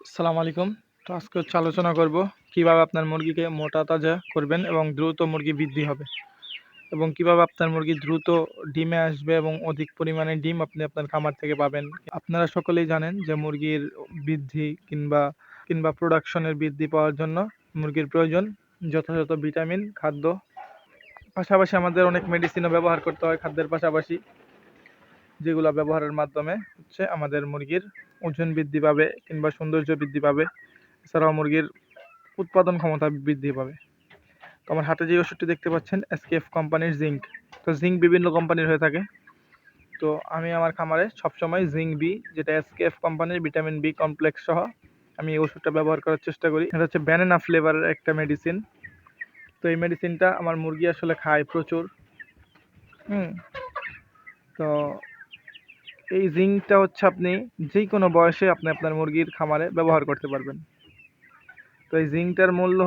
আসসালামু আলাইকুম। তো আজকে আলোচনা করব কিভাবে আপনার মুরগিকে মোটা তাজা করবেন এবং দ্রুত মুরগি বৃদ্ধি হবে এবং কিভাবে আপনার মুরগি দ্রুত ডিমে আসবে এবং অধিক পরিমাণে ডিম আপনি আপনার খামার থেকে পাবেন। আপনারা সকলেই জানেন যে মুরগির বৃদ্ধি কিংবা প্রোডাকশনের বৃদ্ধি পাওয়ার জন্য মুরগির প্রয়োজন যথাযথ ভিটামিন, খাদ্য। পাশাপাশি আমাদের অনেক মেডিসিনও ব্যবহার করতে হয় খাদ্যের পাশাপাশি, যেগুলো ব্যবহারের মাধ্যমে আমাদের মুরগির ওজন বৃদ্ধি পাবে কিংবা সৌন্দর্য বৃদ্ধি পাবে। এছাড়াও মুরগির উৎপাদন ক্ষমতা বৃদ্ধি পাবে। তো আমার হাতে যে ওষুধটি দেখতে পাচ্ছেন এসকেএফ কোম্পানির জিঙ্ক। তো জিঙ্ক বিভিন্ন কোম্পানির হয়ে থাকে। তো আমি আমার খামারে সবসময় জিঙ্ক বি, যেটা এসকেএফ কোম্পানির ভিটামিন বি কমপ্লেক্স সহ, আমি এই ওষুধটা ব্যবহার করার চেষ্টা করি। এটা হচ্ছে ব্যানানা ফ্লেভারের একটা মেডিসিন। তো এই মেডিসিনটা আমার মুরগি আসলে খায় প্রচুর। তো এই জিঙ্কটা আপনি যে কোনো বয়সে আপনি আপনার মুরগির খামারে ব্যবহার করতে পারবেন। তো এই জিঙ্কটার মূল্য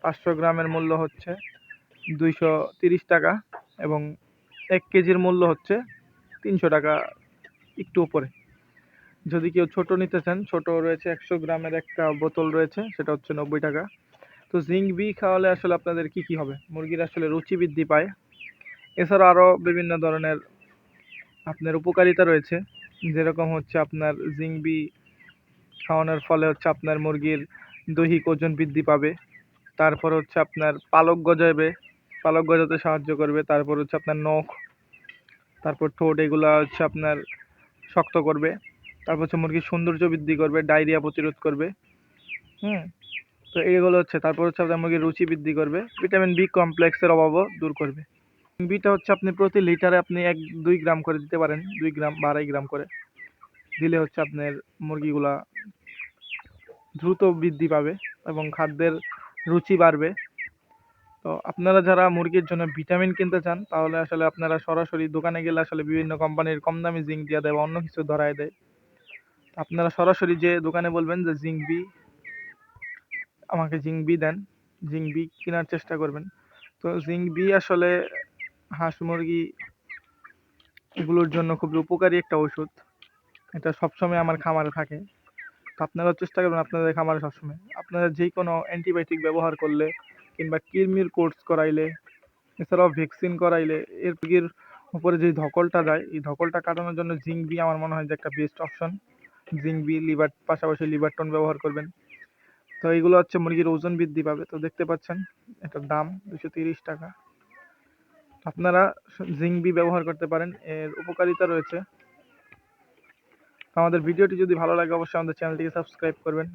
500 গ্রামের মূল্য 230 টাকা এবং 1 কেজির মূল্য 300 টাকা, একটু উপরে। যদি কেউ ছোট নিতে চান, ছোট রয়েছে 100 গ্রামের একটা বোতল রয়েছে, সেটা 90 টাকা। তো জিঙ্ক বি খাওয়ালে আসলে আপনাদের কি হবে, মুরগির আসলে রুচি বৃদ্ধি পায়। এছাড়া আরও বিভিন্ন ধরনের আপনার উপকারিতা রয়েছে, যেরকম আপনার জিঙ্ক বি খাওয়ানোর ফলে আপনার মুরগির দৈহিক ওজন বৃদ্ধি পাবে। তারপর আপনার পালক গজাতে সাহায্য করবে। তারপর আপনার নখ, তারপর ঠোঁট, এগুলা আপনার শক্ত করবে। তারপর মুরগির সৌন্দর্য বৃদ্ধি করবে, ডায়রিয়া প্রতিরোধ করবে। তো এইগুলো তারপর আপনার মুরগির রুচি বৃদ্ধি করবে, ভিটামিন বি কমপ্লেক্সের অভাবও দূর করবে। বিটা আপনি প্রতি লিটারে আপনি 1-2 গ্রাম করে দিতে পারেন, 2 গ্রাম বা 2.5 গ্রাম করে দিলে আপনার মুরগিগুলা দ্রুত বৃদ্ধি পাবে এবং খাদ্যের রুচি বাড়বে। তো আপনারা যারা মুরগির জন্য ভিটামিন কিনতে চান, তাহলে আসলে আপনারা সরাসরি দোকানে গেলে আসলে বিভিন্ন কোম্পানির কম দামি জিঙ্ক দিয়ে দেয় বা অন্য কিছু ধরায় দেয়। আপনারা সরাসরি যে দোকানে বলবেন যে জিঙ্ক বি, আমাকে জিঙ্ক বি দেন, জিঙ্ক বি কেনার চেষ্টা করবেন। তো জিঙ্ক বি আসলে হাঁস মুরগি এগুলোর জন্য খুব উপকারী একটা ওষুধ। এটা সবসময় আমার খামারে থাকে। তো আপনারাও চেষ্টা করবেন আপনাদের খামারে সবসময়। আপনারা যে কোনো অ্যান্টিবায়োটিক ব্যবহার করলে কিংবা কৃমির কোর্স করাইলে, এছাড়াও ভ্যাকসিন করাইলে এর মুরগির উপরে যে ধকলটা যায়, এই ধকলটা কাটানোর জন্য জিঙ্ক বি আমার মনে হয় যে একটা বেস্ট অপশন। জিঙ্ক বি, পাশাপাশি লিভারটন ব্যবহার করবেন। তো এইগুলো মুরগির ওজন বৃদ্ধি পাবে। তো দেখতে পাচ্ছেন এটার দাম 230 টাকা। আপনারা জিঙ্ক বি ব্যবহার করতে পারেন, এর উপকারিতা রয়েছে। আমাদের ভিডিওটি যদি ভালো লাগে অবশ্যই আমাদের চ্যানেলটিকে সাবস্ক্রাইব করবেন।